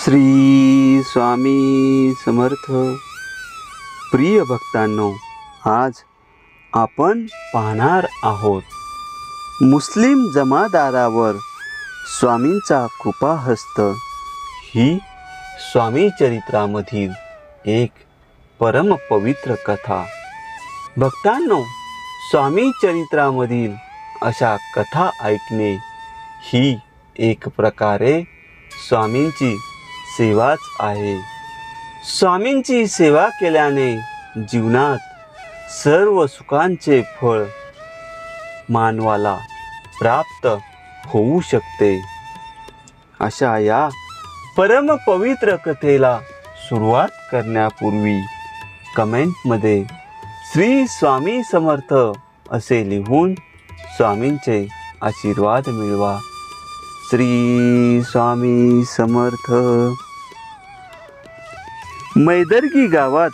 श्री स्वामी समर्थ. प्रिय भक्तांनो, आज आपण पाहणार आहोत मुस्लिम जमादारावर स्वामींचा कृपाहस्त. ही स्वामी चरित्रामधील एक परम पवित्र कथा. भक्तांनो, स्वामी चरित्रामधील अशा कथा ऐकणे ही एक प्रकारे स्वामींची सेवाच आहे. स्वामींची सेवा केल्याने जीवनात सर्व सुखांचे फळ मानवाला प्राप्त होऊ शकते. अशा या परम पवित्र कथेला सुरुवात करण्यापूर्वी कमेंटमध्ये श्री स्वामी समर्थ असे लिहून स्वामींचे आशीर्वाद मिळवा. श्री स्वामी समर्थ. मैदर्गी गावात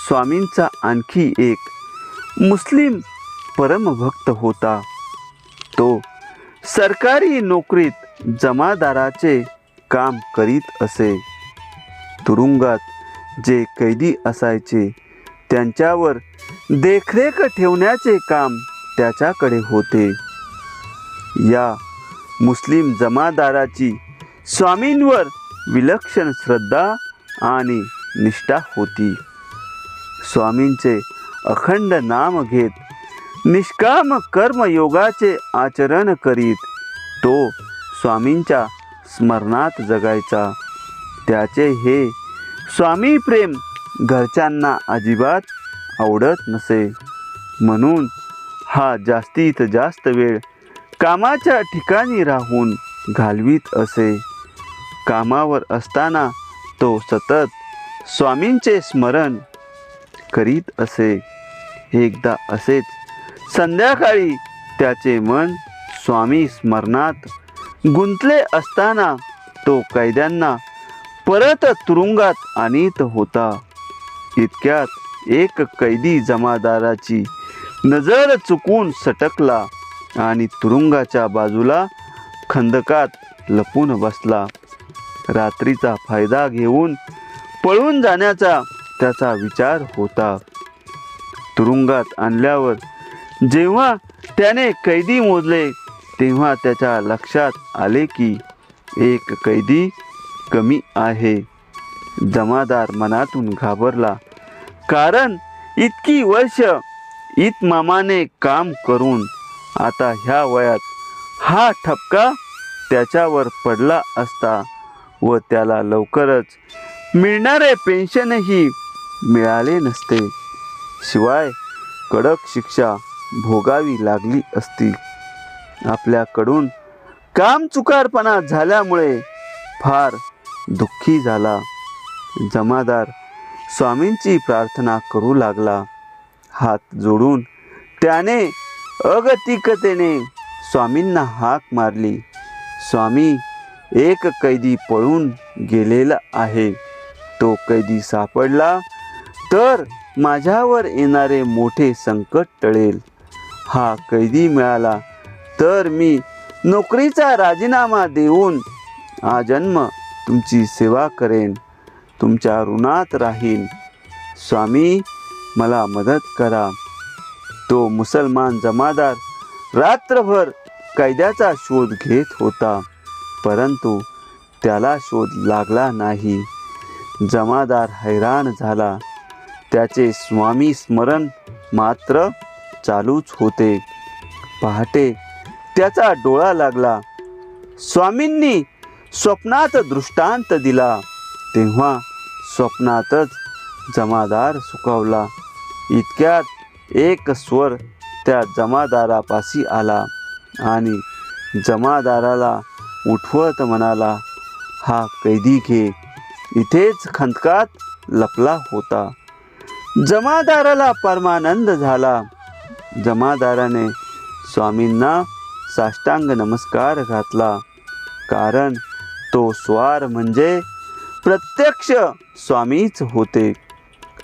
स्वामींचा आणखी एक मुस्लिम परमभक्त होता. तो सरकारी नोकरीत जमादाराचे काम करीत असे. तुरुंगात जे कैदी असायचे त्यांच्यावर देखरेख ठेवण्याचे काम त्याच्याकडे होते. या मुस्लिम जमादाराची स्वामींवर विलक्षण श्रद्धा आणि निष्ठा होती. स्वामींचे अखंड नाम घेत निष्काम कर्मयोगाचे आचरण करीत तो स्वामींच्या स्मरणात जगायचा. त्याचे हे स्वामी प्रेम घरच्यांना अजिबात आवडत नसे. म्हणून हा जास्तीत जास्त वेळ कामाच्या ठिकाणी राहून घालवीत असे. कामावर असताना तो सतत स्वामींचे स्मरण करीत असे. एकदा असेच संध्याकाळी त्याचे मन स्वामी स्मरणात गुंतले असताना तो कैद्यांना परत तुरुंगात आणीत होता. इतक्यात एक कैदी जमादाराची नजर चुकून सटकला आणि तुरुंगाच्या बाजूला खंदकात लपून बसला. रात्रीचा फायदा घेऊन पळून जाण्याचा त्याचा विचार होता. तुरुंगात आणल्यावर जेव्हा त्याने कैदी मोजले तेव्हा त्याच्या लक्षात आले की एक कैदी कमी आहे. जमादार मनातून घाबरला, कारण इतकी वर्ष इतमामाने काम करून आता ह्या वयात हा ठपका त्याच्यावर पडला असता व त्याला लवकरच मिळणारे पेन्शनही मिळाले नसते. शिवाय कडक शिक्षा भोगावी लागली असती. आपल्याकडून कामचुकारपणा झाल्यामुळे फार दुःखी झाला. जमादार स्वामींची प्रार्थना करू लागला. हात जोडून त्याने अगतिकतेने स्वामींना हाक मारली. स्वामी, एक कैदी पळून गेलेला आहे. तो कैदी सापडला तर माझ्यावर येणारे मोठे संकट टळेल. हा कैदी मिळाला तर मी नोकरीचा राजीनामा देऊन आजन्म तुमची सेवा करेन, तुमच्या ऋणात राहीन. स्वामी, मला मदत करा. तो मुसलमान जमादार रात्रभर कैद्याचा शोध घेत होता, परंतु त्याला शोध लागला नाही. जमादार हैराण झाला. त्याचे स्वामी स्मरण मात्र चालूच होते. पहाटे त्याचा डोळा लागला. स्वामींनी स्वप्नात दृष्टांत दिला. तेव्हा स्वप्नातच जमादार सुखावला. इतक्यात एक स्वर त्या जमादारापाशी आला आणि जमादाराला उठवत म्हणाला, हा कैदी घे, इथेच खंदकात लपला होता. जमादाराला परमानंद झाला. जमादाराने स्वामींना साष्टांग नमस्कार घातला, कारण तो स्वार म्हणजे प्रत्यक्ष स्वामीच होते.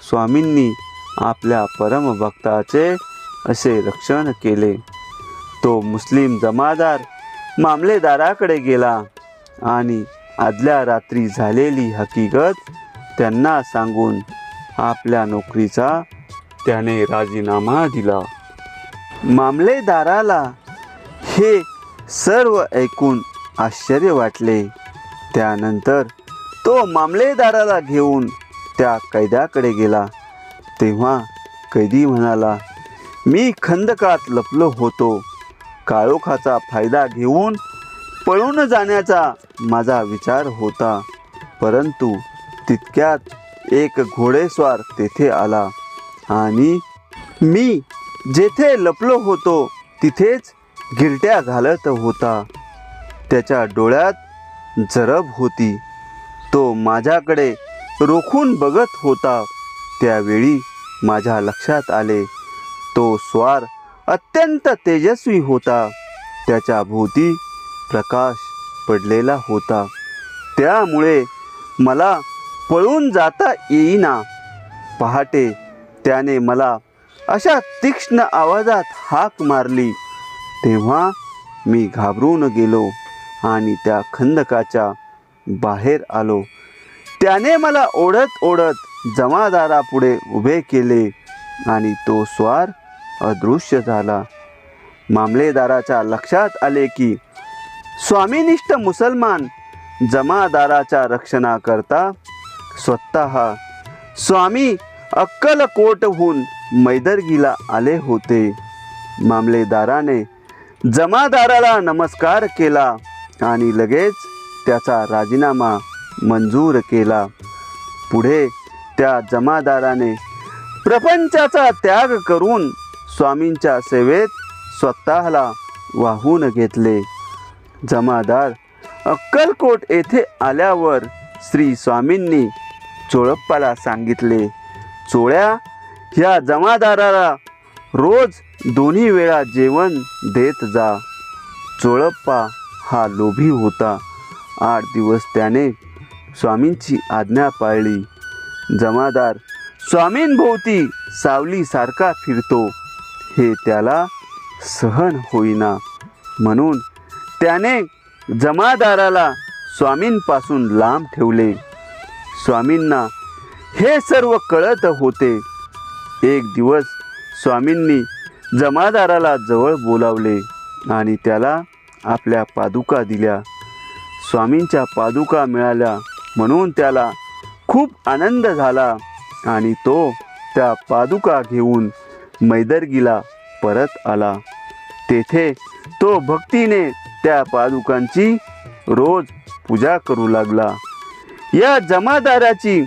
स्वामींनी आपल्या परमभक्ताचे असे रक्षण केले. तो मुस्लिम जमादार मामलेदाराकडे गेला आणि आदल्या रात्री झालेली हकीकत त्यांना सांगून आपल्या नोकरीचा त्याने राजीनामा दिला. मामलेदाराला हे सर्व ऐकून आश्चर्य वाटले. त्यानंतर तो मामलेदाराला घेऊन त्या कैद्याकडे गेला. तेव्हा कैदी म्हणाला, मी खंदकात लपलो होतो. काळोखाचा फायदा घेऊन पळून जाण्याचा माझा विचार होता, परंतु तितक्यात एक घोडेस्वार तेथे आला आणि मी जेथे लपलो होतो तिथेच गिरट्या घालत होता. त्याच्या डोळ्यात जरब होती. तो माझ्याकडे रोखून बघत होता. त्यावेळी माझ्या लक्षात आले, तो स्वार अत्यंत तेजस्वी होता. त्याच्या भोवती प्रकाश पडलेला होता. त्यामुळे मला पळून जाता येईना. पहाटे त्याने मला अशा तीक्ष्ण आवाजात हाक मारली. तेव्हा मी घाबरून गेलो आणि त्या खंदकाच्या बाहेर आलो. त्याने मला ओढत ओढत जमादारापुढे उभे केले आणि तो स्वार अदृश्य झाला. मामलेदाराच्या लक्षात आले की स्वामीनिष्ठ मुसलमान जमादाराच्या रक्षणाकरता स्वतः स्वामी अक्कलकोटहून मैदरगीला आले होते. मामलेदाराने जमादाराला नमस्कार केला आणि लगेच त्याचा राजीनामा मंजूर केला. पुढे त्या जमादाराने प्रपंचाचा त्याग करून स्वामींच्या सेवेत स्वतःला वाहून घेतले. जमादार अक्कलकोट येथे आल्यावर श्री स्वामींनी चोळप्पाला सांगितले, चोळ्या ह्या जमादाराला रोज 2 वेळा जेवण देत जा. चोळप्पा हा लोभी होता. 8 दिवस त्याने स्वामींची आज्ञा पाळली. जमादार स्वामींभोवती सावलीसारखा फिरतो हे त्याला सहन होईना, म्हणून त्याने जमादाराला स्वामींपासून लांब ठेवले. स्वामींना हे सर्व कळत होते. एक दिवस स्वामींनी जमादाराला जवळ बोलावले आणि त्याला आपल्या पादुका दिल्या. स्वामींच्या पादुका मिळाल्या म्हणून त्याला खूप आनंद झाला आणि तो त्या पादुका घेऊन मैदरगीला परत आला. तेथे तो भक्तीने त्या पादुकांची रोज पूजा करू लागला. या जमादाराची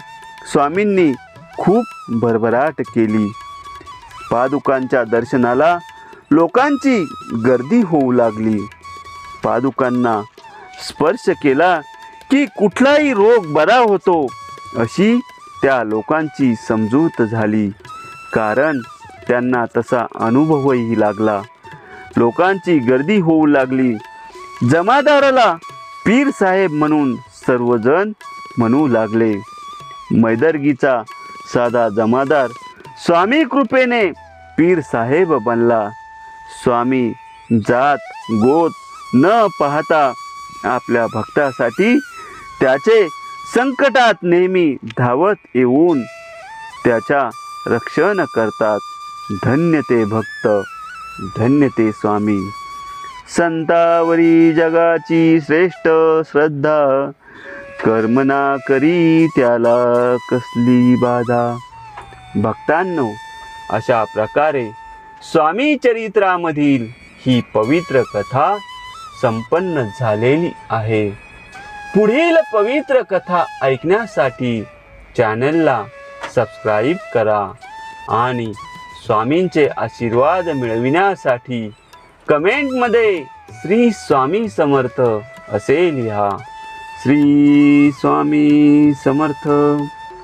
स्वामींनी खूप भरभराट केली. पादुकांच्या दर्शनाला लोकांची गर्दी होऊ लागली. पादुकांना स्पर्श केला की कुठलाही रोग बरा होतो अशी त्या लोकांची समजूत झाली, कारण त्यांना तसा अनुभवही लागला. लोकांची गर्दी होऊ लागली. जमादाराला पीर साहेब म्हणून सर्वजण म्हणू लागले. मैदरगीचा साधा जमादार स्वामी कृपेने पीर साहेब बनला. स्वामी जात गोत न पाहता आपल्या भक्तासाठी त्याचे संकटात नेहमी धावत येऊन त्याच्या रक्षण करतात. धन्य ते भक्त, धन्य ते स्वामी. संतावरी जगाची श्रेष्ठ श्रद्धा, कर्मना करी त्याला कसली बाधा. भक्तांनो, अशा प्रकारे स्वामी चरित्रामधील ही पवित्र कथा संपन्न झालेली आहे. पुढील पवित्र कथा ऐकण्यासाठी चॅनलला सबस्क्राईब करा आणि स्वामींचे आशीर्वाद मिळविण्यासाठी कमेंटमध्ये श्री स्वामी समर्थ असे लिहा. श्री स्वामी समर्थ.